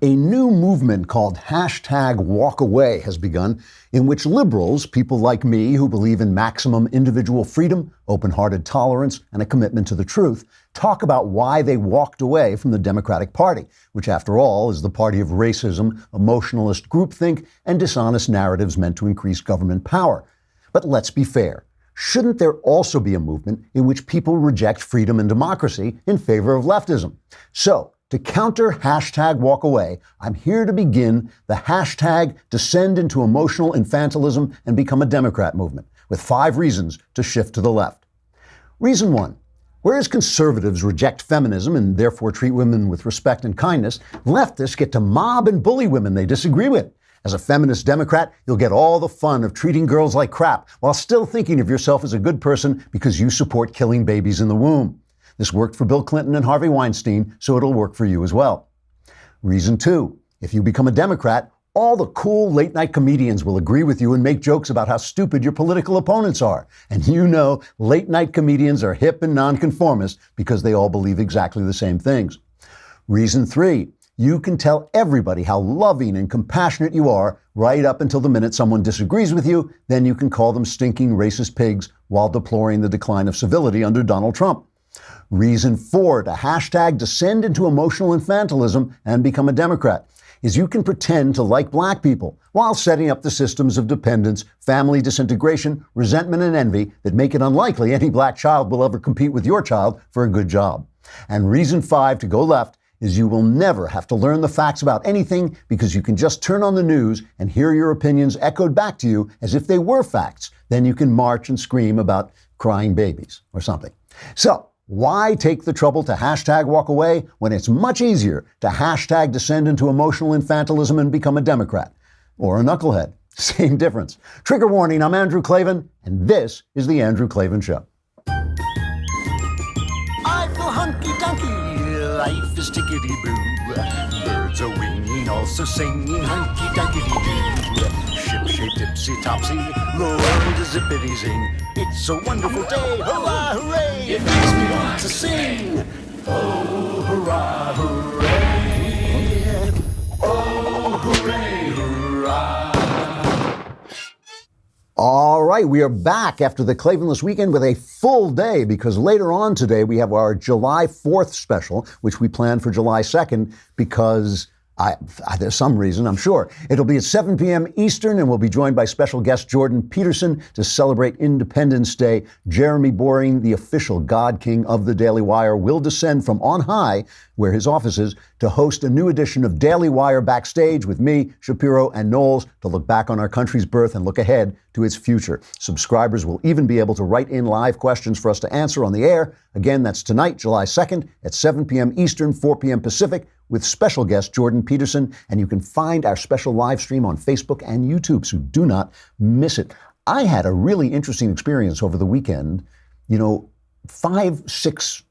A new movement called #WalkAway has begun, in which liberals, people like me who believe in maximum individual freedom, open-hearted tolerance, and a commitment to the truth, talk about why they walked away from the Democratic Party, which after all is the party of racism, emotionalist groupthink, and dishonest narratives meant to increase government power. But let's be fair. Shouldn't there also be a movement in which people reject freedom and democracy in favor of leftism? So, to counter #WalkAway, I'm here to begin the #Descend into Emotional Infantilism and Become a Democrat movement, with 5 reasons to shift to the left. Reason 1. Whereas conservatives reject feminism and therefore treat women with respect and kindness, leftists get to mob and bully women they disagree with. As a feminist Democrat, you'll get all the fun of treating girls like crap while still thinking of yourself as a good person because you support killing babies in the womb. This worked for Bill Clinton and Harvey Weinstein, so it'll work for you as well. Reason 2. If you become a Democrat, all the cool late-night comedians will agree with you and make jokes about how stupid your political opponents are. And you know late-night comedians are hip and nonconformist because they all believe exactly the same things. Reason 3. You can tell everybody how loving and compassionate you are right up until the minute someone disagrees with you. Then you can call them stinking racist pigs while deploring the decline of civility under Donald Trump. Reason 4 to #descend into emotional infantilism and become a Democrat is you can pretend to like black people while setting up the systems of dependence, family disintegration, resentment, and envy that make it unlikely any black child will ever compete with your child for a good job. And reason 5 to go left is you will never have to learn the facts about anything because you can just turn on the news and hear your opinions echoed back to you as if they were facts. Then you can march and scream about crying babies or something. So, why take the trouble to #WalkAway when it's much easier to #descend into emotional infantilism and become a Democrat? Or a knucklehead. Same difference. Trigger warning, I'm Andrew Klavan, and this is The Andrew Klavan Show. I feel hunky-dunky, life is tickety-boo. Birds are winging, also singing hunky-dunky-doo. Ship-shaped, ipsy-topsy, the world is zippity-zing. It's a wonderful day, hurrah, hooray! It makes me want to sing. Oh, hurrah, hooray! Oh, hooray, hurrah! All right, we are back after the Klavanless weekend with a full day because later on today we have our July 4th special, which we planned for July 2nd because there's some reason, I'm sure. It'll be at 7 p.m. Eastern, and we'll be joined by special guest Jordan Peterson to celebrate Independence Day. Jeremy Boring, the official God King of the Daily Wire, will descend from on high, where his office is, to host a new edition of Daily Wire Backstage with me, Shapiro, and Knowles to look back on our country's birth and look ahead to its future. Subscribers will even be able to write in live questions for us to answer on the air. Again, that's tonight, July 2nd at 7 p.m. Eastern, 4 p.m. Pacific, with special guest Jordan Peterson, and you can find our special live stream on Facebook and YouTube, so do not miss it. I had a really interesting experience over the weekend. You know, 5, 6,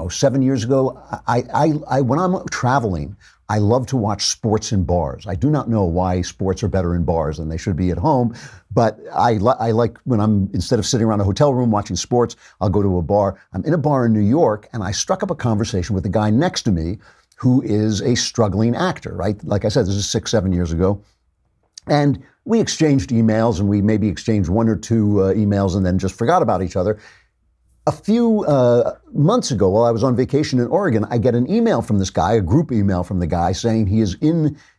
7 years ago, I when I'm traveling, I love to watch sports in bars. I do not know why sports are better in bars than they should be at home, but I like when I'm, instead of sitting around a hotel room watching sports, I'll go to a bar. I'm in a bar in New York, and I struck up a conversation with the guy next to me who is a struggling actor, right? Like I said, this is 6, 7 years ago. And we exchanged emails, and we maybe exchanged 1 or 2 emails and then just forgot about each other. A few months ago, while I was on vacation in Oregon, I get an email from this guy, a group email from the guy saying he is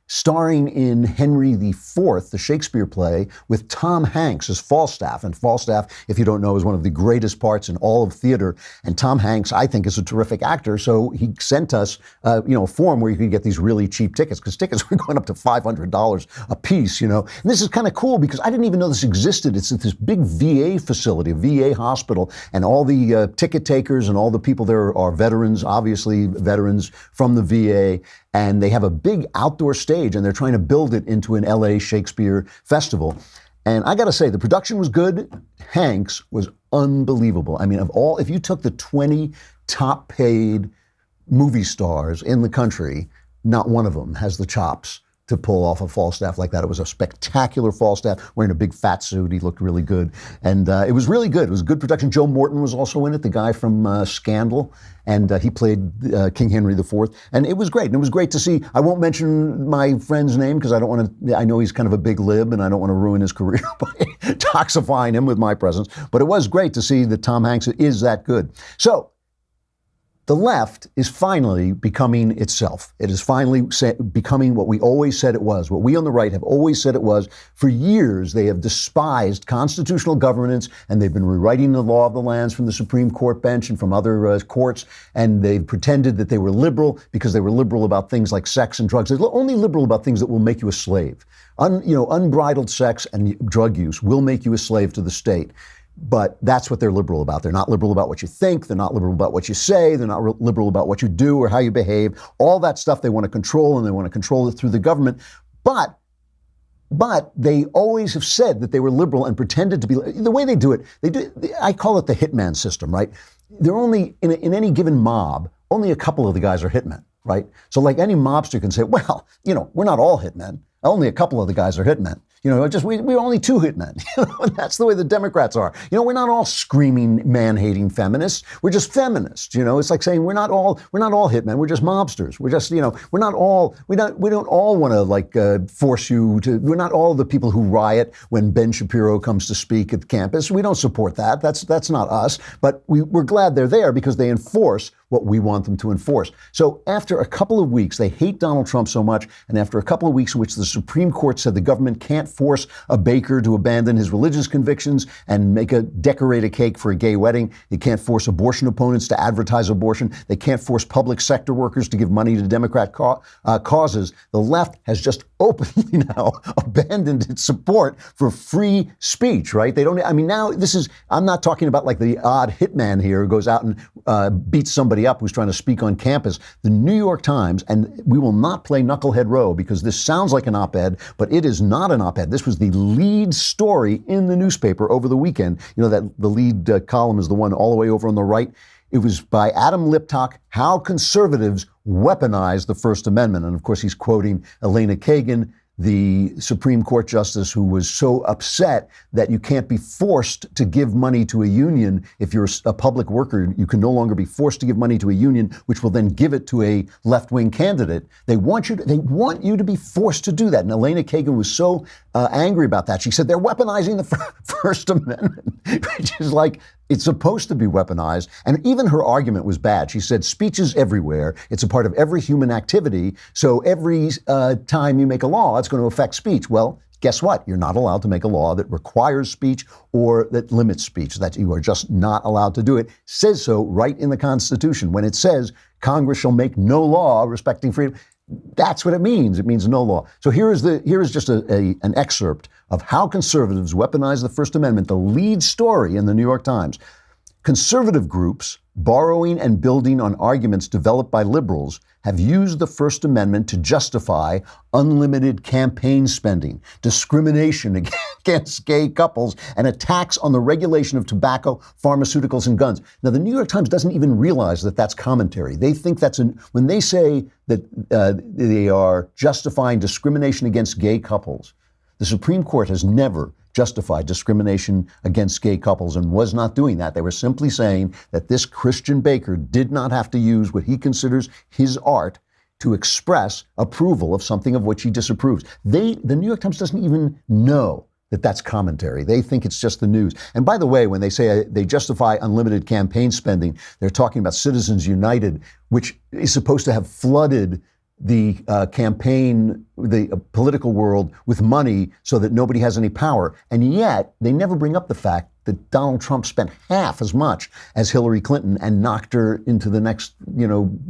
starring in Henry IV, the Shakespeare play, with Tom Hanks as Falstaff. And Falstaff, if you don't know, is one of the greatest parts in all of theater. And Tom Hanks, I think, is a terrific actor. So he sent us, a form where you could get these really cheap tickets, because tickets were going up to $500 a piece, And this is kind of cool because I didn't even know this existed. It's at this big VA facility, a VA hospital, and all the ticket takers and all the people there are veterans, obviously veterans from the VA. And they have a big outdoor stage, and they're trying to build it into an LA Shakespeare festival. And I got to say, the production was good. Hanks was unbelievable. I mean, if you took the 20 top paid movie stars in the country, not one of them has the chops to pull off a Falstaff like that. It was a spectacular Falstaff, wearing a big fat suit. He looked really good. And it was really good. It was good production. Joe Morton was also in it, the guy from Scandal. And he played King Henry IV. And it was great. And it was great to see. I won't mention my friend's name because I don't want to, I know he's kind of a big lib and I don't want to ruin his career by toxifying him with my presence. But it was great to see that Tom Hanks is that good. So, the left is finally becoming itself. It is finally becoming what we always said it was, what we on the right have always said it was. For years, they have despised constitutional governance, and they've been rewriting the law of the lands from the Supreme Court bench and from other courts, and they've pretended that they were liberal because they were liberal about things like sex and drugs. They're only liberal about things that will make you a slave. Unbridled sex and drug use will make you a slave to the state. But that's what they're liberal about. They're not liberal about what you think. They're not liberal about what you say. They're not liberal about what you do or how you behave. All that stuff they want to control, and they want to control it through the government. But they always have said that they were liberal and pretended to be. The way they do it, I call it the hitman system, right? They're only, in any given mob, only a couple of the guys are hitmen, right? So like any mobster can say, well, we're not all hitmen. Only a couple of the guys are hitmen. We're only two hitmen. And that's the way the Democrats are. We're not all screaming, man-hating feminists. We're just feminists. It's like saying we're not all hitmen. We're just mobsters. We're just, we don't all want to force you to. We're not all the people who riot when Ben Shapiro comes to speak at the campus. We don't support that. That's not us. But we're glad they're there because they enforce what we want them to enforce. So after a couple of weeks, they hate Donald Trump so much, and after a couple of weeks in which the Supreme Court said the government can't force a baker to abandon his religious convictions and decorate a cake for a gay wedding, they can't force abortion opponents to advertise abortion, they can't force public sector workers to give money to Democrat causes, the left has just openly now abandoned its support for free speech, right? They don't, now I'm not talking about like the odd hitman here who goes out and beats somebody up who's trying to speak on campus. The New York Times, and we will not play Knucklehead Row because this sounds like an op-ed, but it is not an op-ed. This was the lead story in the newspaper over the weekend. That the lead column is the one all the way over on the right. It was by Adam Liptak, How Conservatives Weaponize the First Amendment. And of course, he's quoting Elena Kagan, the Supreme Court justice who was so upset that you can't be forced to give money to a union. If you're a public worker, you can no longer be forced to give money to a union, which will then give it to a left-wing candidate. They want you to be forced to do that. And Elena Kagan was so angry about that. She said they're weaponizing the First Amendment, which is like, it's supposed to be weaponized. And even her argument was bad. She said speech is everywhere. It's a part of every human activity. So every time you make a law, it's going to affect speech. Well, guess what? You're not allowed to make a law that requires speech or that limits speech, that you are just not allowed to do it. Says so right in the Constitution. When it says Congress shall make no law respecting freedom, that's what it means. It means no law. So here is just an excerpt of How Conservatives Weaponize the First Amendment, the lead story in the New York Times. Conservative groups, borrowing and building on arguments developed by liberals, have used the First Amendment to justify unlimited campaign spending, discrimination against gay couples, and attacks on the regulation of tobacco, pharmaceuticals, and guns. Now, the New York Times doesn't even realize that that's commentary. They think when they say that they are justifying discrimination against gay couples, the Supreme Court has never justified discrimination against gay couples and was not doing that. They were simply saying that this Christian baker did not have to use what he considers his art to express approval of something of which he disapproves. The New York Times doesn't even know that that's commentary. They think it's just the news. And by the way, when they say they justify unlimited campaign spending, they're talking about Citizens United, which is supposed to have flooded the political world with money so that nobody has any power. And yet they never bring up the fact that Donald Trump spent half as much as Hillary Clinton and knocked her into the next,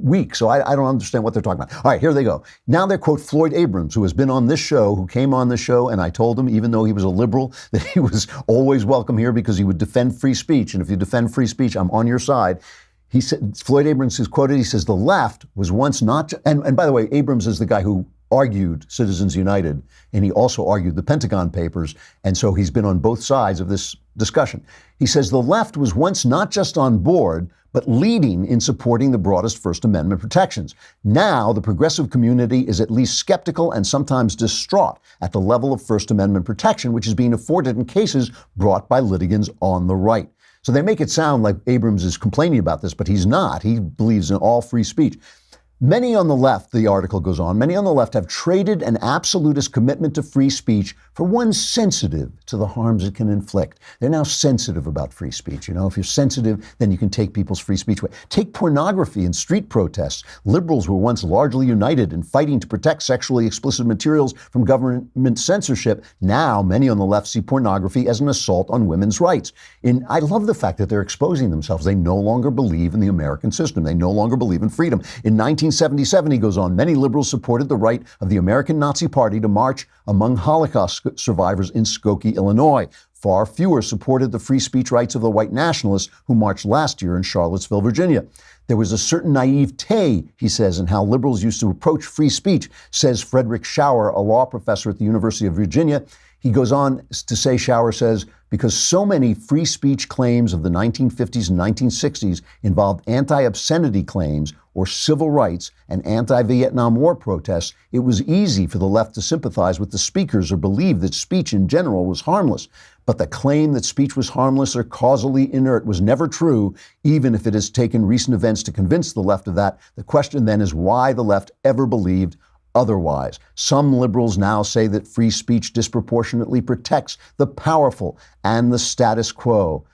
week. So I don't understand what they're talking about. All right, here they go. Now they quote Floyd Abrams, who has been on this show, who came on this show, and I told him, even though he was a liberal, that he was always welcome here because he would defend free speech. And if you defend free speech, I'm on your side. He said, Floyd Abrams is quoted, he says, the left was once not, and by the way, Abrams is the guy who argued Citizens United, and he also argued the Pentagon Papers, and so he's been on both sides of this discussion. He says, the left was once not just on board, but leading in supporting the broadest First Amendment protections. Now, the progressive community is at least skeptical and sometimes distraught at the level of First Amendment protection which is being afforded in cases brought by litigants on the right. So they make it sound like Abrams is complaining about this, but he's not. He believes in all free speech. Many on the left, the article goes on, many on the left have traded an absolutist commitment to free speech for one sensitive to the harms it can inflict. They're now sensitive about free speech. You know, if you're sensitive, then you can take people's free speech away. Take pornography and street protests. Liberals were once largely united in fighting to protect sexually explicit materials from government censorship. Now, many on the left see pornography as an assault on women's rights. And I love the fact that they're exposing themselves. They no longer believe in the American system. They no longer believe in freedom. In 1977, he goes on, many liberals supported the right of the American Nazi Party to march among Holocaust survivors in Skokie, Illinois. Far fewer supported the free speech rights of the white nationalists who marched last year in Charlottesville, Virginia. There was a certain naivete, he says, in how liberals used to approach free speech, says Frederick Schauer, a law professor at the University of Virginia. He goes on to say, Schauer says, because so many free speech claims of the 1950s and 1960s involved anti-obscenity claims or civil rights and anti-Vietnam War protests, it was easy for the left to sympathize with the speakers or believe that speech in general was harmless. But the claim that speech was harmless or causally inert was never true, even if it has taken recent events to convince the left of that. The question then is why the left ever believed otherwise. Some liberals now say that free speech disproportionately protects the powerful and the status quo.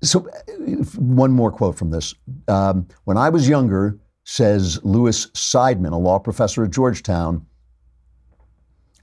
So one more quote from this. When I was younger, says Louis Seidman, a law professor at Georgetown,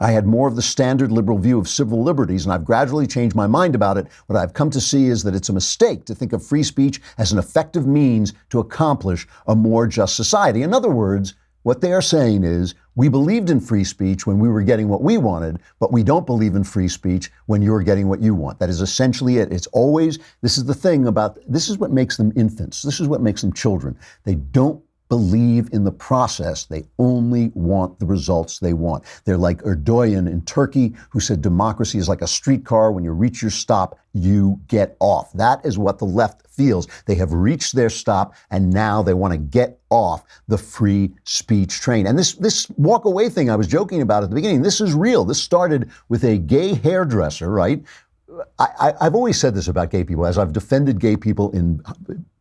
I had more of the standard liberal view of civil liberties, and I've gradually changed my mind about it. What I've come to see is that it's a mistake to think of free speech as an effective means to accomplish a more just society. In other words, what they are saying is, we believed in free speech when we were getting what we wanted, but we don't believe in free speech when you're getting what you want. That is essentially it. It's always, this is the thing about, this is what makes them infants. This is what makes them children. They don't believe in the process. They only want the results they want. They're like Erdogan in Turkey, who said democracy is like a streetcar. When you reach your stop, you get off. That is what the left feels. They have reached their stop, and now they want to get off the free speech train. And this walk away thing I was joking about at the beginning, this is real. This started with a gay hairdresser, right? I've always said this about gay people, as I've defended gay people in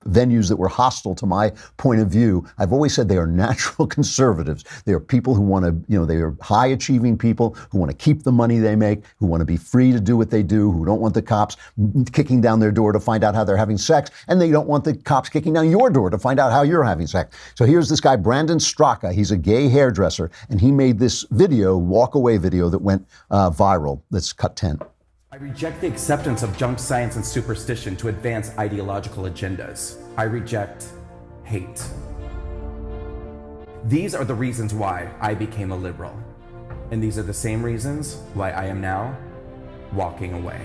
venues that were hostile to my point of view. I've always said they are natural conservatives. They are people who want to, they are high achieving people who want to keep the money they make, who want to be free to do what they do, who don't want the cops kicking down their door to find out how they're having sex, and they don't want the cops kicking down your door to find out how you're having sex. So here's this guy, Brandon Straka. He's a gay hairdresser, and he made this video, walk away video, that went viral. Let's cut 10. I reject the acceptance of junk science and superstition to advance ideological agendas. I reject hate. These are the reasons why I became a liberal. And these are the same reasons why I am now walking away.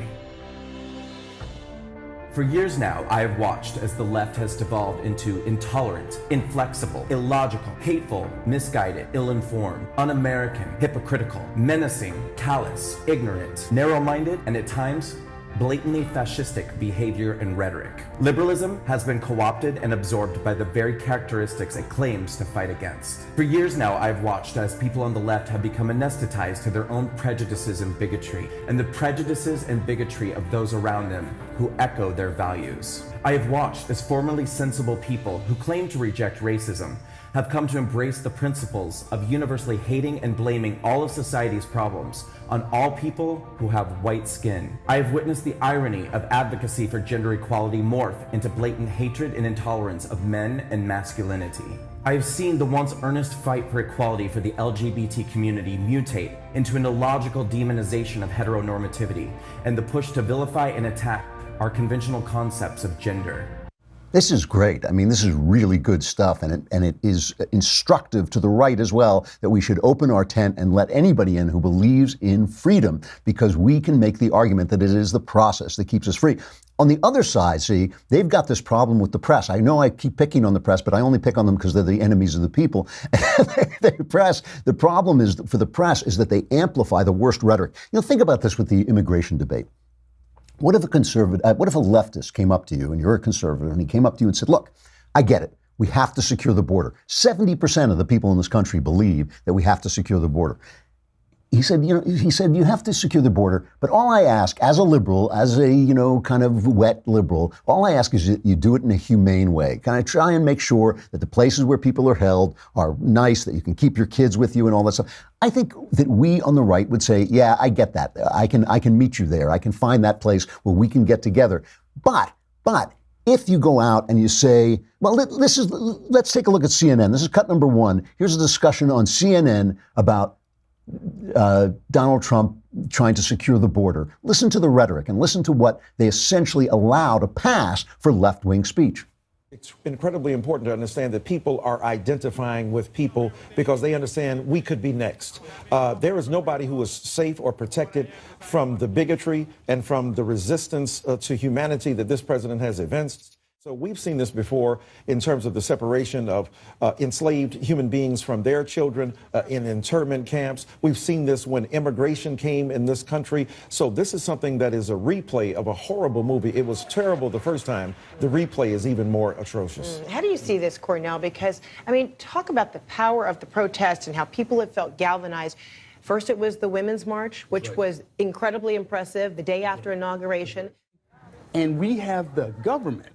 For years now, I have watched as the left has devolved into intolerant, inflexible, illogical, hateful, misguided, ill-informed, un-American, hypocritical, menacing, callous, ignorant, narrow-minded, and at times, blatantly fascistic behavior and rhetoric. Liberalism has been co-opted and absorbed by the very characteristics it claims to fight against. For years now, I've watched as people on the left have become anesthetized to their own prejudices and bigotry, and the prejudices and bigotry of those around them who echo their values. I have watched as formerly sensible people who claim to reject racism have come to embrace the principles of universally hating and blaming all of society's problems on all people who have white skin. I have witnessed the irony of advocacy for gender equality morph into blatant hatred and intolerance of men and masculinity. I have seen the once earnest fight for equality for the LGBT community mutate into an illogical demonization of heteronormativity and the push to vilify and attack our conventional concepts of gender. This is great. I mean, this is really good stuff, and it is instructive to the right as well that we should open our tent and let anybody in who believes in freedom, because we can make the argument that it is the process that keeps us free. On the other side, see, they've got this problem with the press. I know I keep picking on the press, but I only pick on them because they're the enemies of the people. The problem is for the press is that they amplify the worst rhetoric. Think about this with the immigration debate. What if a conservative, what if a leftist came up to you, and you're a conservative, and he came up to you and said, look, I get it. We have to secure the border. 70% of the people in this country believe that we have to secure the border. He said, you have to secure the border, but all I ask as a liberal, as a, kind of wet liberal, all I ask is that you do it in a humane way. Can I try and make sure that the places where people are held are nice, that you can keep your kids with you and all that stuff? I think that we on the right would say, yeah, I get that. I can meet you there. I can find that place where we can get together. But if you go out and you say, well, let's take a look at CNN. This is cut number 1. Here's a discussion on CNN about Donald Trump trying to secure the border. Listen to the rhetoric and listen to what they essentially allow to pass for left-wing speech. It's incredibly important to understand that people are identifying with people because they understand we could be next. There is nobody who is safe or protected from the bigotry and from the resistance to humanity that this president has evinced. So we've seen this before in terms of the separation of enslaved human beings from their children in internment camps. We've seen this when immigration came in this country. So this is something that is a replay of a horrible movie. It was terrible the first time. The replay is even more atrocious. How do you see this, Cornell? Because, talk about the power of the protest and how people have felt galvanized. First, it was the Women's March, which was incredibly impressive the day after inauguration. And we have the government,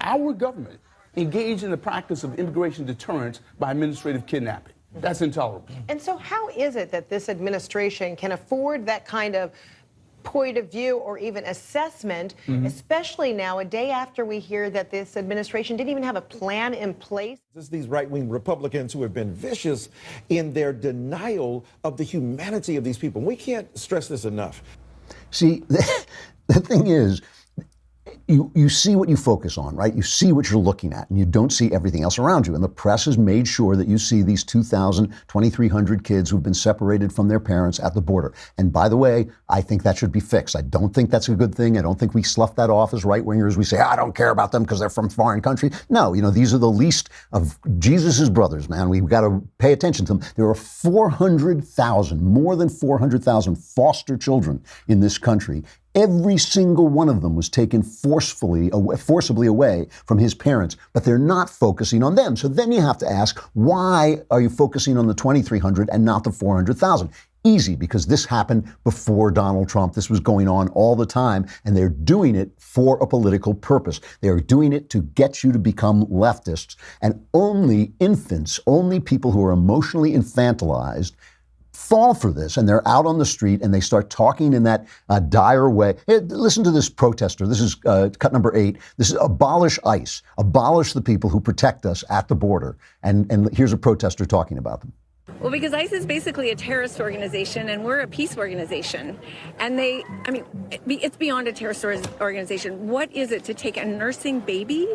our government, engaged in the practice of immigration deterrence by administrative kidnapping. That's intolerable. And so how is it that this administration can afford that kind of point of view or even assessment, especially now, a day after we hear that this administration didn't even have a plan in place? It's these right-wing Republicans who have been vicious in their denial of the humanity of these people. We can't stress this enough. See, the thing is, you see what you focus on, right? You see what you're looking at, and you don't see everything else around you. And the press has made sure that you see these 2,300 kids who've been separated from their parents at the border. And by the way, I think that should be fixed. I don't think that's a good thing. I don't think we slough that off as right-wingers. We say, I don't care about them because they're from foreign country. No, these are the least of Jesus's brothers, man. We've got to pay attention to them. There are 400,000, more than 400,000 foster children in this country. Every single one of them was taken forcibly away from his parents, but they're not focusing on them. So then you have to ask, why are you focusing on the 2,300 and not the 400,000? Easy, because this happened before Donald Trump. This was going on all the time, and they're doing it for a political purpose. They are doing it to get you to become leftists, and only infants, only people who are emotionally infantilized fall for this, and they're out on the street and they start talking in that dire way. Hey, listen to this protester. This is cut number 8. This is abolish ICE, abolish the people who protect us at the border. And here's a protester talking about them. Well, because ICE is basically a terrorist organization and we're a peace organization. And it's beyond a terrorist organization. What is it to take a nursing baby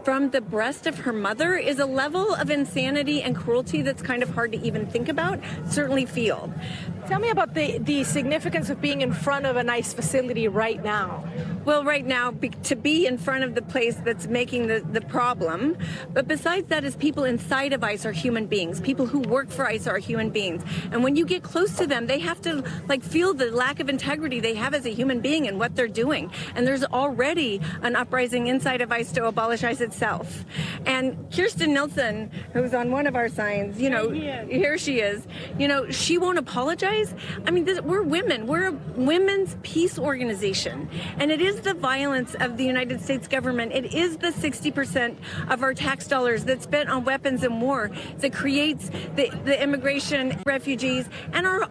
from the breast of her mother is a level of insanity and cruelty that's kind of hard to even think about, certainly feel. Tell me about the significance of being in front of an ICE facility right now. Well, right now, to be in front of the place that's making the problem. But besides that is people inside of ICE are human beings. People who work for ICE are human beings. And when you get close to them, they have to feel the lack of integrity they have as a human being and what they're doing. And there's already an uprising inside of ICE to abolish ICE itself. And Kirsten Nielsen, who's on one of our signs, here she is, she won't apologize. We're women. We're a women's peace organization. And it is the violence of the United States government. It is the 60% of our tax dollars that's spent on weapons and war that creates the immigration, refugees, and our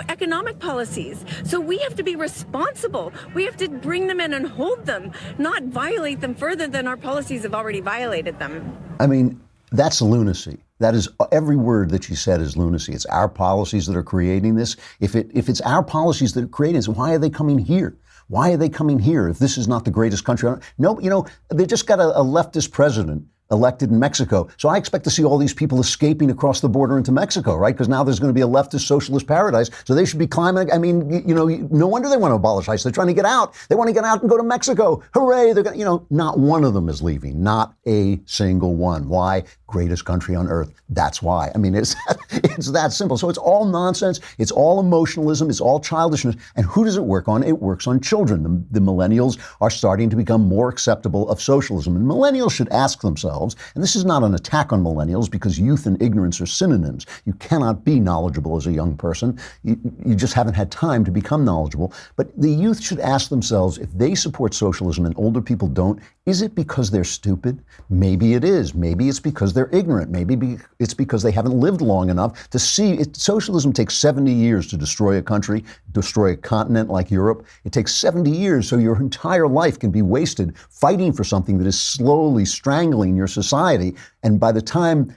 economic policies. So we have to be responsible. We have to bring them in and hold them, not violate them further than our policies have already violated them. That's lunacy. That is, every word that you said is lunacy. It's our policies that are creating this. If it's our policies that are creating this, why are they coming here? Why are they coming here if this is not the greatest country? No, they just got a leftist president, elected in Mexico. So I expect to see all these people escaping across the border into Mexico, right? Because now there's going to be a leftist socialist paradise. So they should be climbing. I mean, no wonder they want to abolish ICE. They're trying to get out. They want to get out and go to Mexico. Hooray. They're going to, not one of them is leaving. Not a single one. Why? Greatest country on earth. That's why. I mean, it's that simple. So it's all nonsense. It's all emotionalism. It's all childishness. And who does it work on? It works on children. The millennials are starting to become more acceptable of socialism. And millennials should ask themselves, and this is not an attack on millennials because youth and ignorance are synonyms. You cannot be knowledgeable as a young person. You just haven't had time to become knowledgeable. But the youth should ask themselves, if they support socialism and older people don't, is it because they're stupid? Maybe it is. Maybe it's because they're ignorant. Maybe it's because they haven't lived long enough to see it. Socialism takes 70 years to destroy a country, destroy a continent like Europe. It takes 70 years, so your entire life can be wasted fighting for something that is slowly strangling your society. And by the time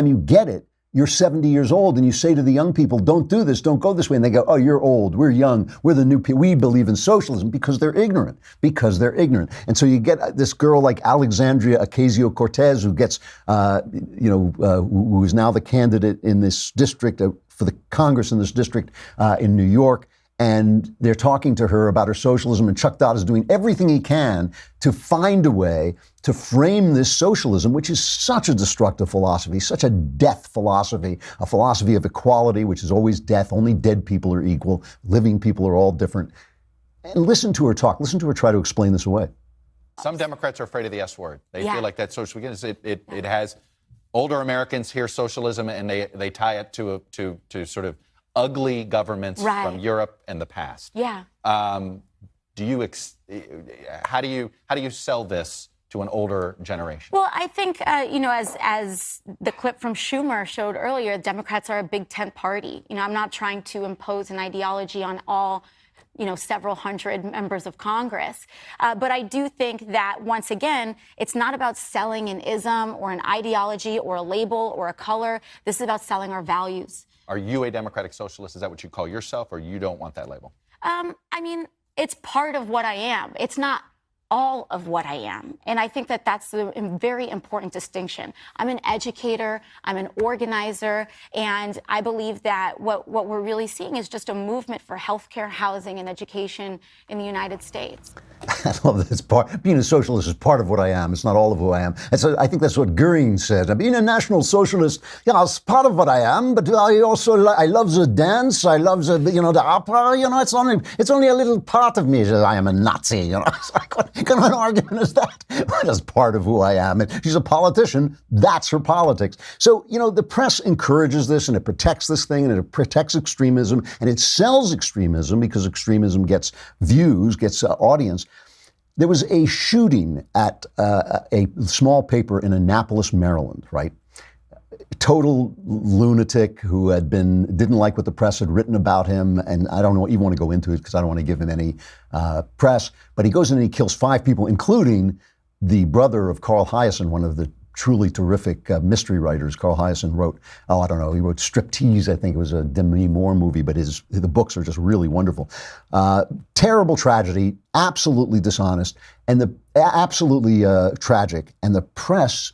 you get it, you're 70 years old, and you say to the young people, don't do this, don't go this way. And they go, oh, you're old, we're young, we're the new people, we believe in socialism, because they're ignorant. And so you get this girl like Alexandria Ocasio-Cortez, who gets, who is now the candidate in this district for the Congress in this district in New York. And they're talking to her about her socialism, and Chuck Todd is doing everything he can to find a way to frame this socialism, which is such a destructive philosophy, such a death philosophy, a philosophy of equality, which is always death. Only dead people are equal. Living people are all different. And listen to her talk. Listen to her try to explain this away. Some Democrats are afraid of the S word. They feel like that socialism, it has older Americans hear socialism and they tie it to sort of ugly governments from Europe and the past. Yeah. How do you sell this to an older generation? Well, I think as the clip from Schumer showed earlier, Democrats are a big tent party. I'm not trying to impose an ideology on all several hundred members of Congress. But I do think that, once again, it's not about selling an ism or an ideology or a label or a color. This is about selling our values. Are you a democratic socialist? Is that what you call yourself, or you don't want that label? I mean, it's part of what I am. It's not all of what I am. And I think that that's a very important distinction. I'm an educator, I'm an organizer, and I believe that what we're really seeing is just a movement for healthcare, housing, and education in the United States. I love that. Being a socialist is part of what I am. It's not all of who I am. I think that's what Goering said. Being a national socialist, it's part of what I am, but I also I love the dance. I love the opera. It's only a little part of me that I am a Nazi. It's like, what kind of an argument is that? That's part of who I am. And she's a politician. That's her politics. So the press encourages this, and it protects this thing, and it protects extremism, and it sells extremism because extremism gets views, gets audience. There was a shooting at a small paper in Annapolis, Maryland, right? Total lunatic who didn't like what the press had written about him. And I don't even want to go into it because I don't want to give him any press. But he goes in and he kills 5 people, including the brother of Carl Hiaasen, one of the truly terrific mystery writers. Carl Hiaasen wrote, he wrote Striptease, I think it was a Demi Moore movie, but the books are just really wonderful. Terrible tragedy, absolutely dishonest, and absolutely tragic. And the press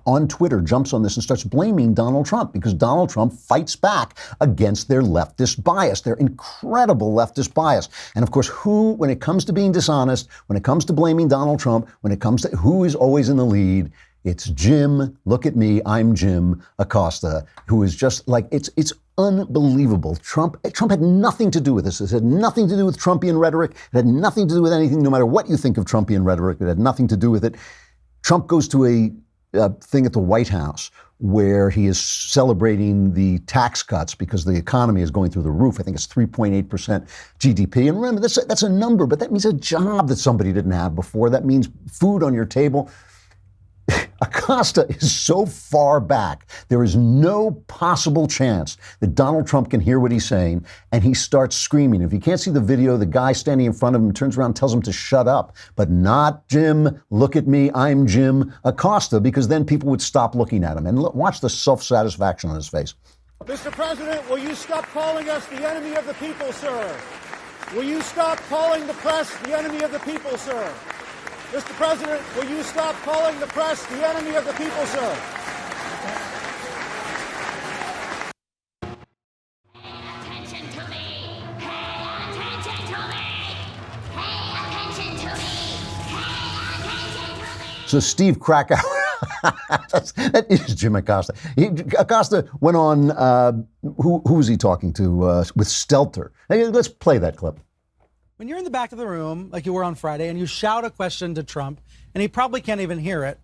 on Twitter jumps on this and starts blaming Donald Trump because Donald Trump fights back against their leftist bias, their incredible leftist bias. And of course, when it comes to being dishonest, when it comes to blaming Donald Trump, when it comes to who is always in the lead, it's Jim, look at me, I'm Jim Acosta, who is just like, it's unbelievable. Trump had nothing to do with this. It had nothing to do with Trumpian rhetoric. It had nothing to do with anything, no matter what you think of Trumpian rhetoric, it had nothing to do with it. Trump goes to a thing at the White House where he is celebrating the tax cuts because the economy is going through the roof. I think it's 3.8% GDP. And remember, that's a number, but that means a job that somebody didn't have before. That means food on your table. Acosta is so far back, there is no possible chance that Donald Trump can hear what he's saying, and he starts screaming. If you can't see the video, the guy standing in front of him turns around and tells him to shut up, but not Jim, look at me, I'm Jim Acosta, because then people would stop looking at him. And watch the self-satisfaction on his face. Mr. President, will you stop calling us the enemy of the people, sir? Will you stop calling the press the enemy of the people, sir? Mr. President, will you stop calling the press the enemy of the people, sir? So Steve Krakauer, that is Jim Acosta. Acosta went on, who was he talking to, with Stelter. Hey, let's play that clip. When you're in the back of the room, like you were on Friday, and you shout a question to Trump, and he probably can't even hear it,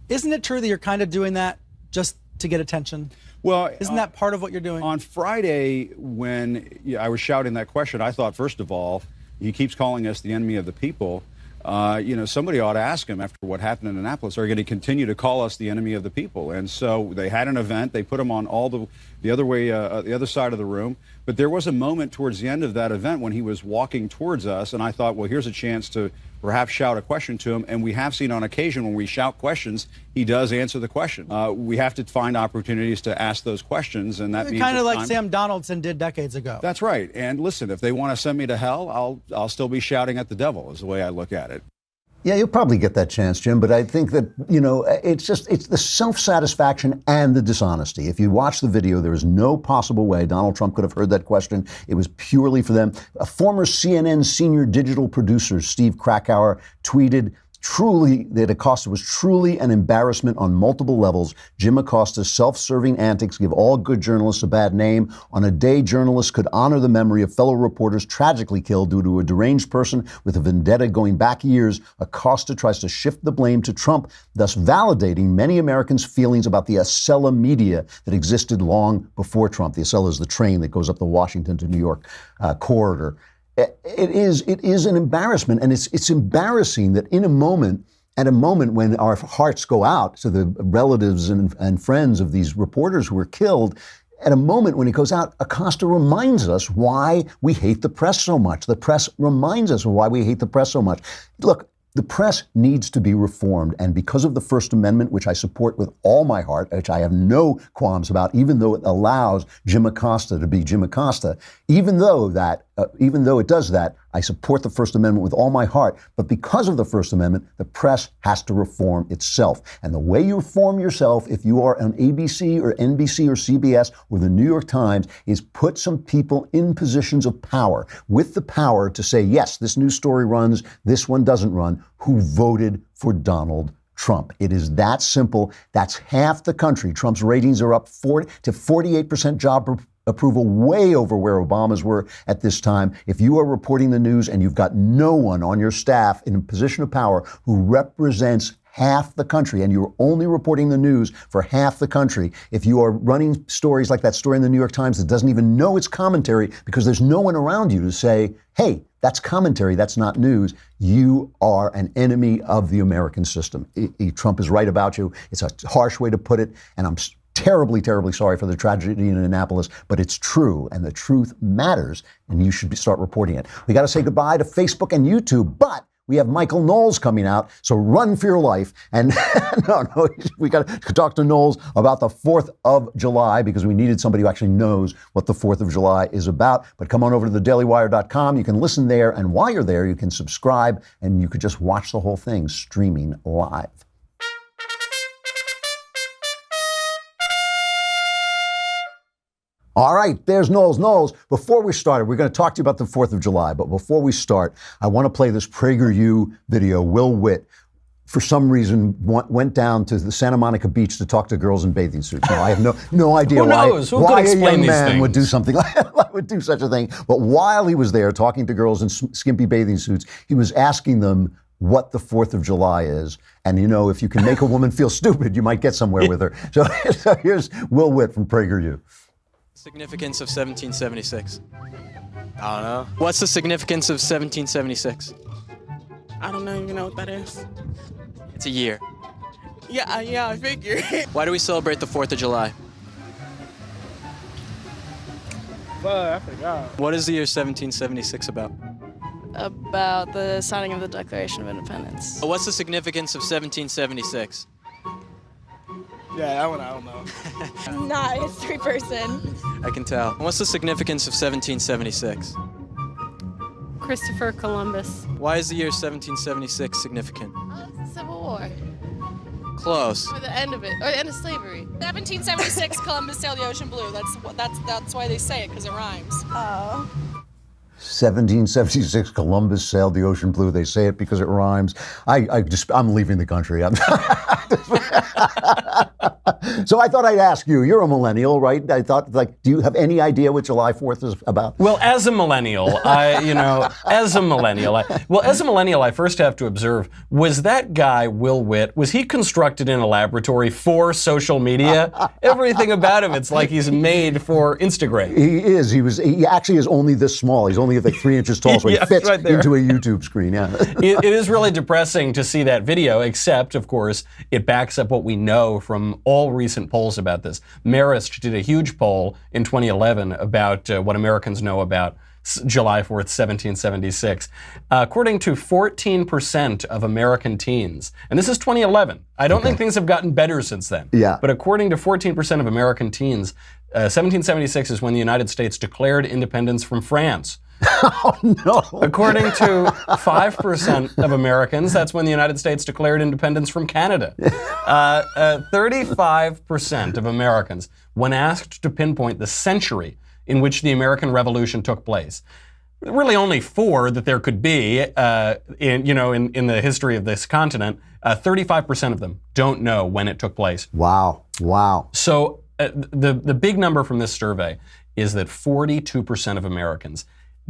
isn't it true that you're kind of doing that just to get attention? Well, isn't that part of what you're doing? On Friday, when I was shouting that question, I thought, first of all, he keeps calling us the enemy of the people. Somebody ought to ask him after what happened in Annapolis, are going to continue to call us the enemy of the people? And so they had an event. They put him on all the other side of the room. But there was a moment towards the end of that event when he was walking towards us, and I thought, well, here's a chance to perhaps shout a question to him. And we have seen on occasion when we shout questions, he does answer the question. We have to find opportunities to ask those questions, and that means kind of like Sam Donaldson did decades ago. That's right. And listen, if they want to send me to hell, I'll still be shouting at the devil, is the way I look at it. Yeah, you'll probably get that chance, Jim, but I think that, it's the self-satisfaction and the dishonesty. If you watch the video, there is no possible way Donald Trump could have heard that question. It was purely for them. A former CNN senior digital producer, Steve Krakauer, tweeted, truly, that Acosta was truly an embarrassment on multiple levels. Jim Acosta's self-serving antics give all good journalists a bad name. On a day journalists could honor the memory of fellow reporters tragically killed due to a deranged person with a vendetta going back years, Acosta tries to shift the blame to Trump, thus validating many Americans' feelings about the Acela media that existed long before Trump. The Acela is the train that goes up the Washington to New York corridor. It is an embarrassment, and it's embarrassing that at a moment when our hearts go out to the relatives and friends of these reporters who were killed, at a moment when he goes out, Acosta reminds us why we hate the press so much. The press reminds us of why we hate the press so much. Look, the press needs to be reformed, and because of the First Amendment, which I support with all my heart, which I have no qualms about, even though it allows Jim Acosta to be Jim Acosta, even though it does that, I support the First Amendment with all my heart. But because of the First Amendment, the press has to reform itself. And the way you reform yourself, if you are on ABC or NBC or CBS or the New York Times, is put some people in positions of power with the power to say, yes, this news story runs, this one doesn't run, who voted for Donald Trump. It is that simple. That's half the country. Trump's ratings are up 40 to 48% job approval, way over where Obama's were at this time. If you are reporting the news and you've got no one on your staff in a position of power who represents half the country, and you're only reporting the news for half the country, if you are running stories like that story in the New York Times that doesn't even know it's commentary because there's no one around you to say, hey, that's commentary, that's not news, you are an enemy of the American system. Trump is right about you. It's a harsh way to put it, and I'm terribly, terribly sorry for the tragedy in Annapolis, but it's true, and the truth matters, and you should start reporting it. We got to say goodbye to Facebook and YouTube, but we have Michael Knowles coming out, so run for your life. And no, we got to talk to Knowles about the 4th of July because we needed somebody who actually knows what the 4th of July is about. But come on over to thedailywire.com. You can listen there, and while you're there, you can subscribe, and you could just watch the whole thing streaming live. All right, there's Knowles. Knowles, before we start, we're going to talk to you about the 4th of July, but before we start, I want to play this PragerU video. Will Witt, for some reason, went down to the Santa Monica beach to talk to girls in bathing suits. Now, I have no idea why a young man would do something like that, would do such a thing. But while he was there talking to girls in skimpy bathing suits, he was asking them what the 4th of July is. And, if you can make a woman feel stupid, you might get somewhere with her. So here's Will Witt from PragerU. Significance of 1776. I don't know. What's the significance of 1776? I don't even know what that is. It's a year. Yeah, I figure. Why do we celebrate the 4th of July? I forgot. What is the year 1776 about? About the signing of the Declaration of Independence. What's the significance of 1776? Yeah, that one I don't know. I'm not a history person. I can tell. What's the significance of 1776? Christopher Columbus. Why is the year 1776 significant? The Civil War. Close. Or the end of it, or the end of slavery. 1776, Columbus sailed the ocean blue. That's why they say it, because it rhymes. Oh. 1776, Columbus sailed the ocean blue. They say it because it rhymes. I'm leaving the country. So I thought I'd ask you. You're a millennial, right? I thought, do you have any idea what July 4th is about? Well, as a millennial, as a millennial, I first have to observe: was that guy Will Witt? Was he constructed in a laboratory for social media? Everything about him, it's like he's made for Instagram. He is. He actually is only this small. He's only like 3 inches tall, so he fits right into a YouTube screen. Yeah. It is really depressing to see that video, except, of course, it backs up what we know from all recent polls about this. Marist did a huge poll in 2011 about what Americans know about July 4th, 1776. According to 14% of American teens, and this is 2011. I don't think things have gotten better since then. Yeah. But according to 14% of American teens, 1776 is when the United States declared independence from France. Oh, no. According to 5% of Americans, that's when the United States declared independence from Canada. 35% of Americans, when asked to pinpoint the century in which the American Revolution took place, really only 4 that there could be in the history of this continent, 35% of them don't know when it took place. Wow. So the big number from this survey is that 42% of Americans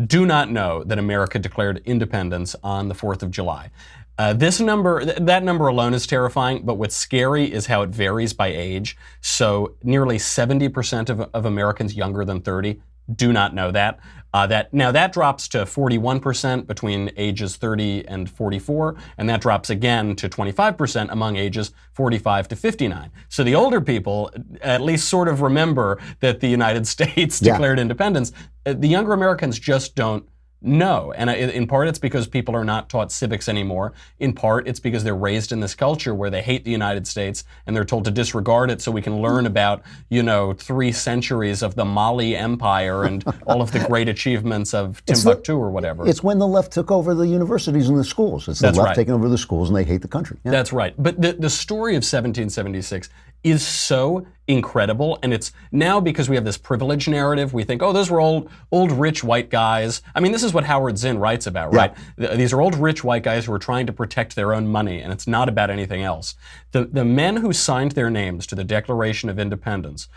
do not know that America declared independence on the 4th of July. That number alone is terrifying, but what's scary is how it varies by age. So nearly 70% of Americans younger than 30 do not know that. That drops to 41% between ages 30 and 44, and that drops again to 25% among ages 45 to 59. So the older people at least sort of remember that the United States declared independence. The younger Americans just don't know. And in part, it's because people are not taught civics anymore. In part, it's because they're raised in this culture where they hate the United States and they're told to disregard it so we can learn about, 3 centuries of the Mali Empire and all of the great achievements of Timbuktu or whatever. It's when the left took over the universities and the schools. It's the left taking over the schools and they hate the country. Yeah. That's right. But the story of 1776 is so incredible, and it's now because we have this privilege narrative. We think, those were old rich white guys. I mean, this is what Howard Zinn writes about, right? These are old rich white guys who are trying to protect their own money, and it's not about anything else. The men who signed their names to the Declaration of Independence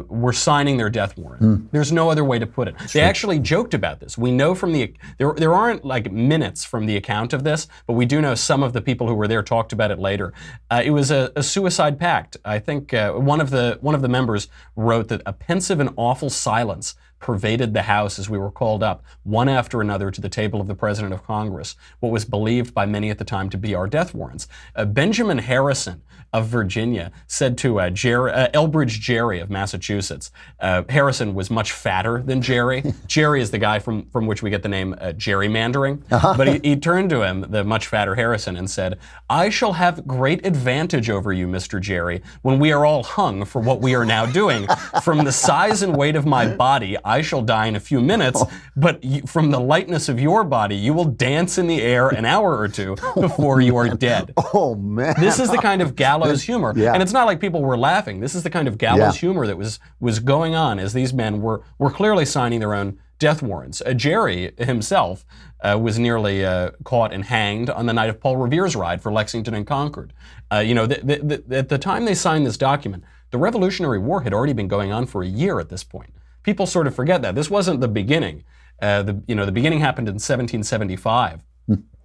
were signing their death warrant. There's no other way to put it. They actually joked about this. We know from there aren't like minutes from the account of this, but we do know some of the people who were there talked about it later. It was a suicide pact. I think one of the members wrote that a pensive and awful silence pervaded the House as we were called up, one after another, to the table of the President of Congress, what was believed by many at the time to be our death warrants. Benjamin Harrison of Virginia said to Elbridge Gerry of Massachusetts, Harrison was much fatter than Gerry. Gerry is the guy from which we get the name gerrymandering. But he turned to him, the much fatter Harrison, and said, "I shall have great advantage over you, Mr. Gerry, when we are all hung for what we are now doing. From the size and weight of my body, I shall die in a few minutes, but from the lightness of your body, you will dance in the air an hour or two before you are dead." Oh, man. This is the kind of gallows humor. Yeah. And it's not like people were laughing. This is the kind of gallows humor that was going on as these men were clearly signing their own death warrants. Gerry himself was nearly caught and hanged on the night of Paul Revere's ride for Lexington and Concord. At the time they signed this document, the Revolutionary War had already been going on for a year at this point. People sort of forget that. This wasn't the beginning. The beginning happened in 1775.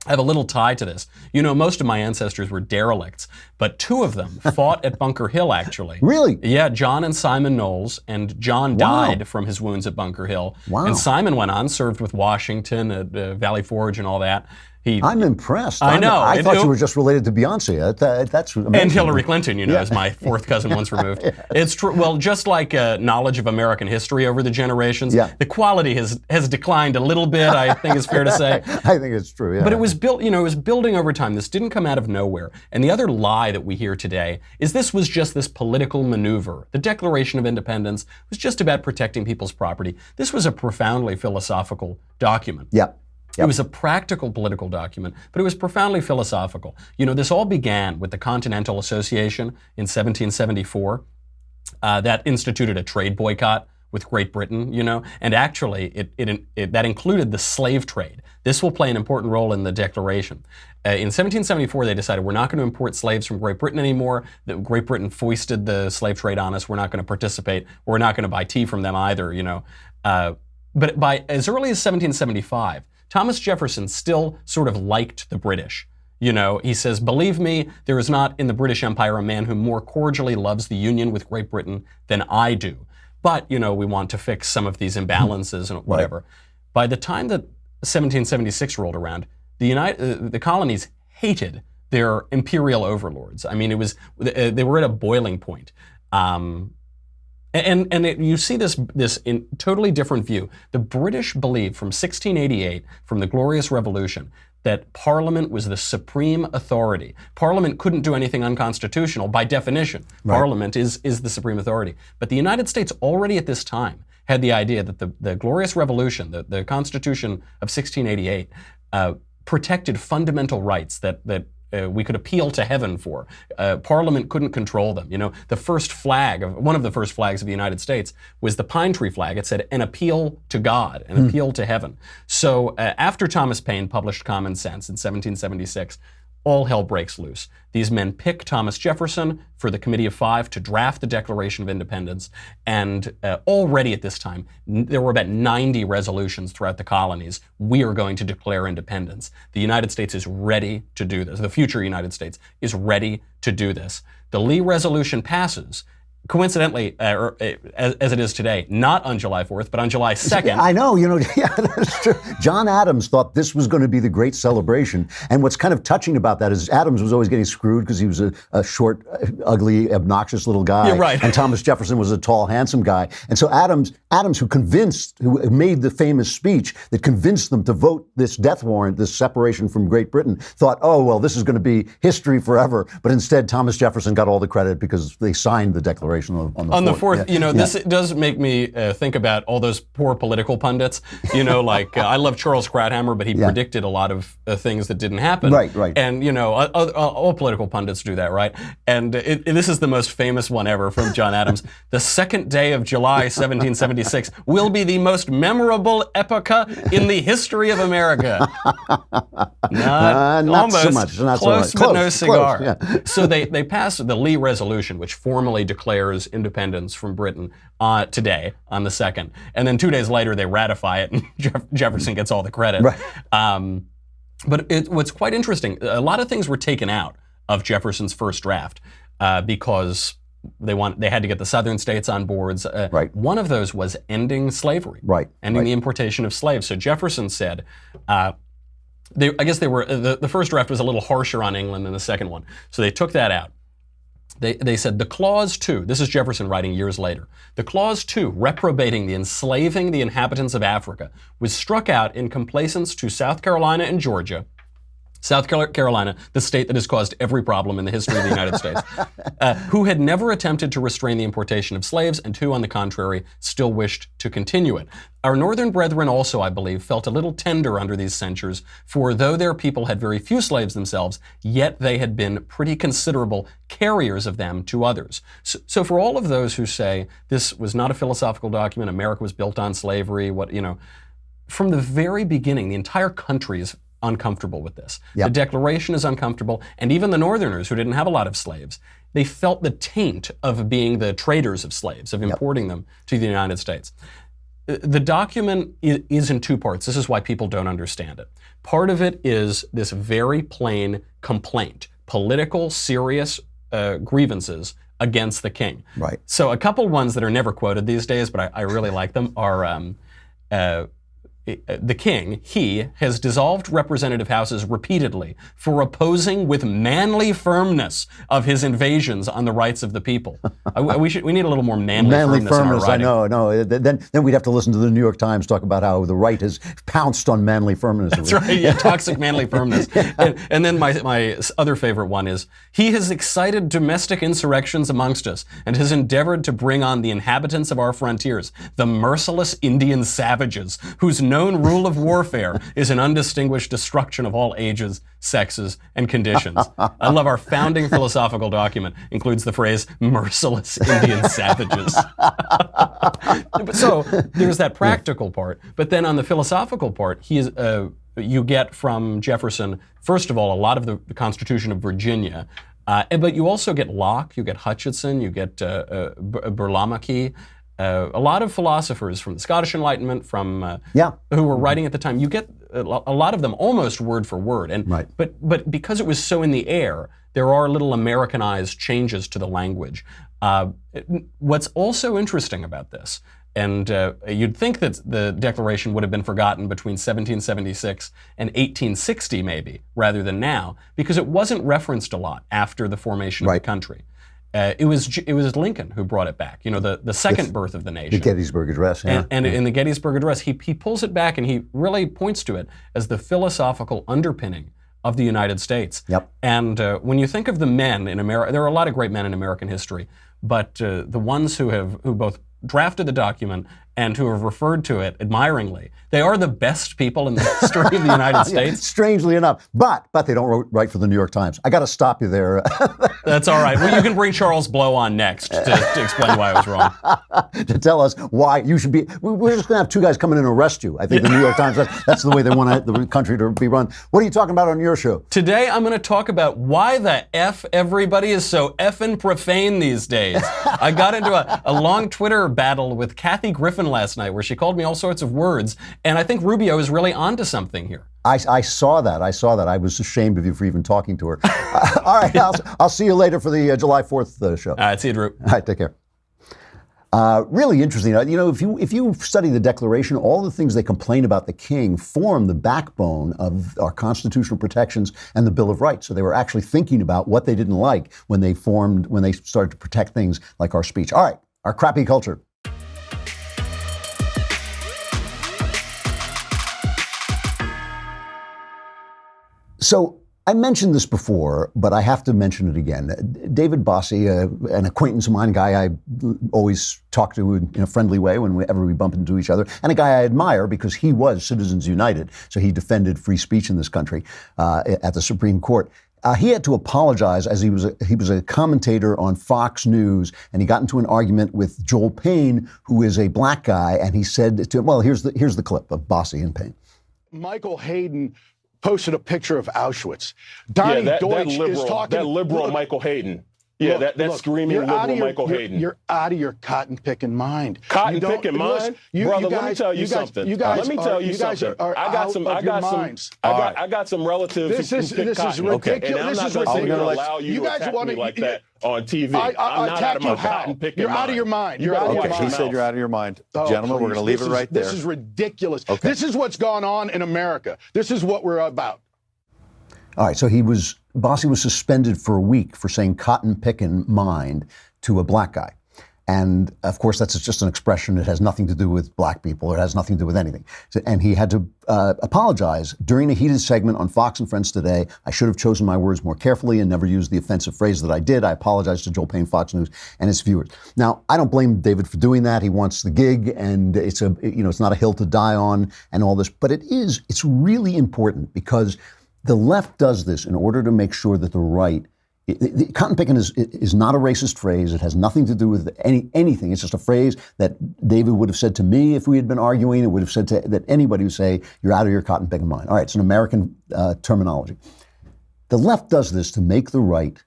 I have a little tie to this. Most of my ancestors were derelicts, but 2 of them fought at Bunker Hill, actually. Really? Yeah, John and Simon Knowles, and John died from his wounds at Bunker Hill. Wow. And Simon went on, served with Washington at Valley Forge and all that. I'm impressed. I know. I thought you were just related to Beyonce. That's amazing. And Hillary Clinton, as my 4th cousin once removed. Yes. It's true. Well, just like knowledge of American history over the generations, the quality has declined a little bit, I think is fair to say. I think it's true, yeah. But it was built, it was building over time. This didn't come out of nowhere. And the other lie that we hear today is this was just this political maneuver. The Declaration of Independence was just about protecting people's property. This was a profoundly philosophical document. Yeah. It was a practical political document, but it was profoundly philosophical. You know, this all began with the Continental Association in 1774 that instituted a trade boycott with Great Britain, you know, and actually that included the slave trade. This will play an important role in the Declaration. In 1774, they decided we're not going to import slaves from Great Britain anymore. Great Britain foisted the slave trade on us. We're not going to participate. We're not going to buy tea from them either, you know. But by as early as 1775, Thomas Jefferson still sort of liked the British. You know, he says, believe me, there is not in the British Empire a man who more cordially loves the union with Great Britain than I do. But, you know, we want to fix some of these imbalances and whatever. Right. By the time that 1776 rolled around, the colonies hated their imperial overlords. I mean, it was they were at a boiling point. You see this in totally different view. The British believed from 1688, from the Glorious Revolution, that Parliament was the supreme authority. Parliament couldn't do anything unconstitutional by definition. Right. Parliament is the supreme authority. But the United States already at this time had the idea that the Glorious Revolution, the Constitution of 1688, protected fundamental rights that we could appeal to heaven for. Parliament couldn't control them. You know, one of the first flags of the United States was the pine tree flag. It said, an appeal to God, an appeal to heaven. So after Thomas Paine published Common Sense in 1776, all hell breaks loose. These men pick Thomas Jefferson for the Committee of Five to draft the Declaration of Independence. And already at this time, there were about 90 resolutions throughout the colonies. We are going to declare independence. The United States is ready to do this. The future United States is ready to do this. The Lee Resolution passes. Coincidentally, as it is today, not on July 4th, but on July 2nd. I know, you know, yeah, that's true. John Adams thought this was going to be the great celebration. And what's kind of touching about that is Adams was always getting screwed because he was a short, ugly, obnoxious little guy. Yeah, right. And Thomas Jefferson was a tall, handsome guy. And so Adams, who made the famous speech that convinced them to vote this death warrant, this separation from Great Britain, thought, oh, well, this is going to be history forever. But instead, Thomas Jefferson got all the credit because they signed the Declaration. On the 4th, yeah. You know, this does make me think about all those poor political pundits. You know, like I love Charles Krauthammer, but he predicted a lot of things that didn't happen. Right. And you know, all political pundits do that, right? And this is the most famous one ever from John Adams. The 2nd day of July, 1776, will be the most memorable epocha in the history of America. Not so much. Not close, so much. But no cigar. Close, yeah. So they passed the Lee Resolution, which formally declares independence from Britain today on the 2nd. And then 2 days later, they ratify it, and Jefferson gets all the credit. Right. But what's quite interesting, a lot of things were taken out of Jefferson's first draft because they had to get the southern states on boards. Right. One of those was ending slavery. Right. Ending the importation of slaves. So Jefferson said, I guess the first draft was a little harsher on England than the second one. So they took that out. They said the Clause 2, this is Jefferson writing years later, the Clause 2 reprobating the enslaving the inhabitants of Africa was struck out in complaisance to South Carolina and Georgia. South Carolina, the state that has caused every problem in the history of the United States, who had never attempted to restrain the importation of slaves and who, on the contrary, still wished to continue it. Our northern brethren also, I believe, felt a little tender under these censures, for though their people had very few slaves themselves, yet they had been pretty considerable carriers of them to others. So for all of those who say this was not a philosophical document, America was built on slavery, from the very beginning, the entire country is uncomfortable with this. Yep. The Declaration is uncomfortable, and even the Northerners, who didn't have a lot of slaves, they felt the taint of being the traders of slaves, of importing them to the United States. The document is in two parts. This is why people don't understand it. Part of it is this very plain complaint, political, serious grievances against the king. Right. So a couple ones that are never quoted these days, but I really like them, are the king, he has dissolved representative houses repeatedly for opposing with manly firmness of his invasions on the rights of the people. We need a little more manly firmness in our writing. I know. Then we'd have to listen to the New York Times talk about how the right has pounced on manly firmness. That's right, yeah, toxic manly firmness. And then my other favorite one is, he has excited domestic insurrections amongst us and has endeavored to bring on the inhabitants of our frontiers, the merciless Indian savages, whose known rule of warfare is an undistinguished destruction of all ages, sexes, and conditions. I love our founding philosophical document includes the phrase merciless Indian savages. So there's that practical part. But then on the philosophical part, you get from Jefferson, first of all, a lot of the Constitution of Virginia. But you also get Locke, you get Hutchinson, you get Burlamaqui, a lot of philosophers from the Scottish Enlightenment, from who were writing at the time. You get a lot of them almost word for word. And but because it was so in the air, there are little Americanized changes to the language. What's also interesting about this, and you'd think that the Declaration would have been forgotten between 1776 and 1860 maybe, rather than now, because it wasn't referenced a lot after the formation of the country. It was Lincoln who brought it back, the second birth of the nation. The Gettysburg Address, yeah. And in the Gettysburg Address, he pulls it back and he really points to it as the philosophical underpinning of the United States. Yep. And when you think of the men in America, there are a lot of great men in American history, but the ones who both drafted the document and who have referred to it admiringly, they are the best people in the history of the United States. Strangely enough, but they don't write for the New York Times. I got to stop you there. That's all right. Well, you can bring Charles Blow on next to explain why I was wrong. To tell us why you should be. We're just going to have two guys come in and arrest you. I think the New York Times. That's the way they want the country to be run. What are you talking about on your show? Today, I'm going to talk about why the F everybody is so effing profane these days. I got into a long Twitter battle with Kathy Griffin last night, where she called me all sorts of words, and I think Rubio is really onto something here. I saw that. I was ashamed of you for even talking to her. All right, I'll see you later for the July 4th show. All right, see you, Drew. All right, take care. Really interesting. If you study the Declaration, all the things they complain about the king form the backbone of our constitutional protections and the Bill of Rights. So they were actually thinking about what they didn't like when they started to protect things like our speech. All right, our crappy culture. So I mentioned this before, but I have to mention it again. David Bossie, an acquaintance of mine, a guy I always talk to in a friendly way whenever we bump into each other, and a guy I admire because he was Citizens United, so he defended free speech in this country at the Supreme Court. He had to apologize as he was a commentator on Fox News, and he got into an argument with Joel Payne, who is a black guy, and he said to him, well, here's the clip of Bossie and Payne. Michael Hayden posted a picture of Auschwitz. Donnie Deutsch is talking. That liberal Michael Hayden. Yeah, that screaming liberal Michael Hayden. You're out of your cotton-picking mind. Cotton-picking mind? Brother, let me tell you something. Let me tell you something. I got some relatives who pick cotton. Ridiculous. And I'm not going to allow you to attack me like that on TV. I'm not out of my cotton-picking mind. You're out of your mind. You're out of your mind. He said you're out of your mind. Gentlemen, we're going to leave it right there. This is ridiculous. Okay. This is what's gone on in America. This is what we're about. All right, so Bossie was suspended for a week for saying cotton pickin' mind to a black guy. And of course, that's just an expression. It has nothing to do with black people. It has nothing to do with anything. And he had to apologize during a heated segment on Fox and Friends Today. I should have chosen my words more carefully and never used the offensive phrase that I did. I apologize to Joel Payne, Fox News, and his viewers. Now, I don't blame David for doing that. He wants the gig, and it's not a hill to die on and all this. But it's really important because the left does this in order to make sure that the right, cotton picking is not a racist phrase. It has nothing to do with anything. It's just a phrase that David would have said to me if we had been arguing. It would have said that anybody would say, you're out of your cotton picking mind. All right, it's an American terminology. The left does this to make the right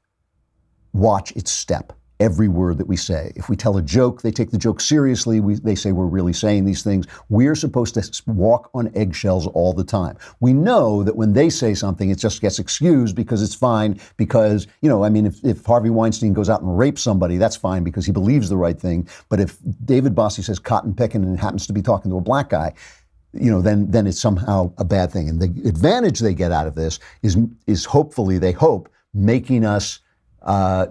watch its step. Every word that we say. If we tell a joke, they take the joke seriously. They say we're really saying these things. We're supposed to walk on eggshells all the time. We know that when they say something, it just gets excused because it's fine. Because, if Harvey Weinstein goes out and rapes somebody, that's fine because he believes the right thing. But if David Bossie says cotton picking and happens to be talking to a black guy, then it's somehow a bad thing. And the advantage they get out of this is hopefully, they hope, making us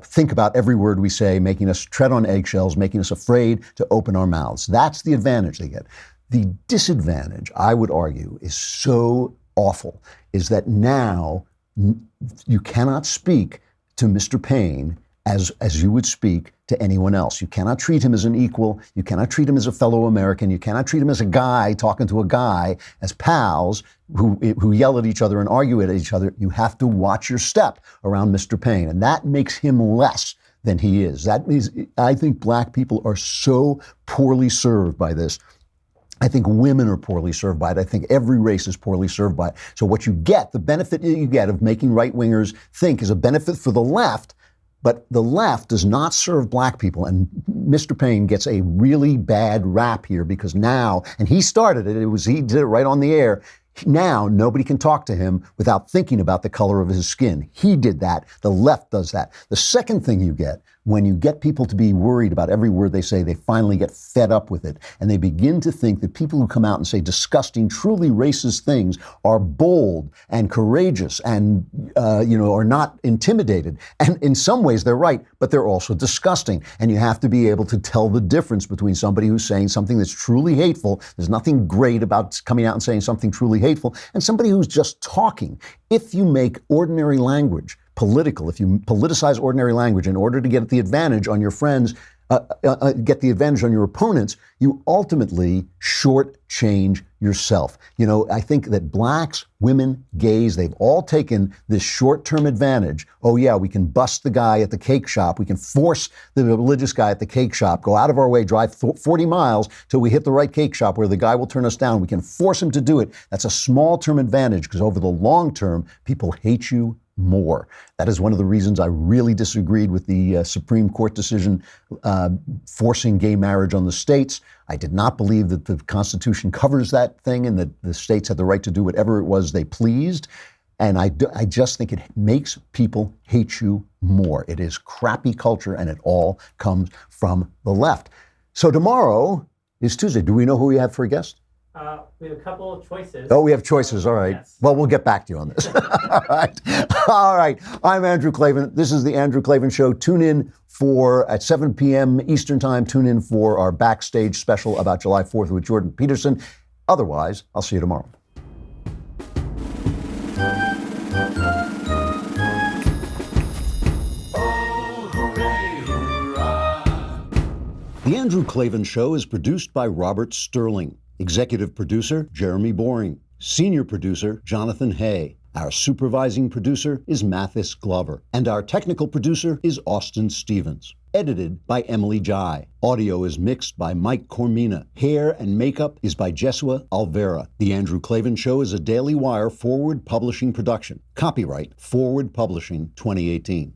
think about every word we say, making us tread on eggshells, making us afraid to open our mouths. That's the advantage they get. The disadvantage, I would argue, is so awful, is that now you cannot speak to Mr. Payne as you would speak to anyone else. You cannot treat him as an equal. You cannot treat him as a fellow American. You cannot treat him as a guy talking to a guy, as pals who yell at each other and argue at each other. You have to watch your step around Mr. Payne, and that makes him less than he is. That means I think black people are so poorly served by this. I think women are poorly served by it. I think every race is poorly served by it. So what you get, the benefit you get of making right-wingers think is a benefit for the left, but the left does not serve black people. And Mr. Payne gets a really bad rap here because now, and he started it, he did it right on the air. Now nobody can talk to him without thinking about the color of his skin. He did that. The left does that. The second thing you get, when you get people to be worried about every word they say, they finally get fed up with it. And they begin to think that people who come out and say disgusting, truly racist things are bold and courageous and, are not intimidated. And in some ways they're right, but they're also disgusting. And you have to be able to tell the difference between somebody who's saying something that's truly hateful. There's nothing great about coming out and saying something truly hateful, and somebody who's just talking. If you make ordinary language political, if you politicize ordinary language in order to get the advantage on your friends, get the advantage on your opponents, you ultimately shortchange yourself. I think that blacks, women, gays, they've all taken this short-term advantage. Oh yeah, we can bust the guy at the cake shop. We can force the religious guy at the cake shop, go out of our way, drive 40 miles till we hit the right cake shop where the guy will turn us down. We can force him to do it. That's a small-term advantage because over the long term, people hate you more. That is one of the reasons I really disagreed with the Supreme Court decision forcing gay marriage on the states. I did not believe that the Constitution covers that thing and that the states had the right to do whatever it was they pleased. And I just think it makes people hate you more. It is crappy culture, and it all comes from the left. So tomorrow is Tuesday. Do we know who we have for a guest? We have a couple of choices. Oh, we have choices. All right. Yes. Well, we'll get back to you on this. All right. All right. I'm Andrew Klavan. This is the Andrew Klavan Show. Tune in at 7 p.m. Eastern Time. Tune in for our backstage special about July 4th with Jordan Peterson. Otherwise, I'll see you tomorrow. The Andrew Klavan Show is produced by Robert Sterling. Executive producer, Jeremy Boring. Senior producer, Jonathan Hay. Our supervising producer is Mathis Glover. And our technical producer is Austin Stevens. Edited by Emily Jai. Audio is mixed by Mike Cormina. Hair and makeup is by Jesua Alvera. The Andrew Klavan Show is a Daily Wire Forward Publishing production. Copyright Forward Publishing 2018.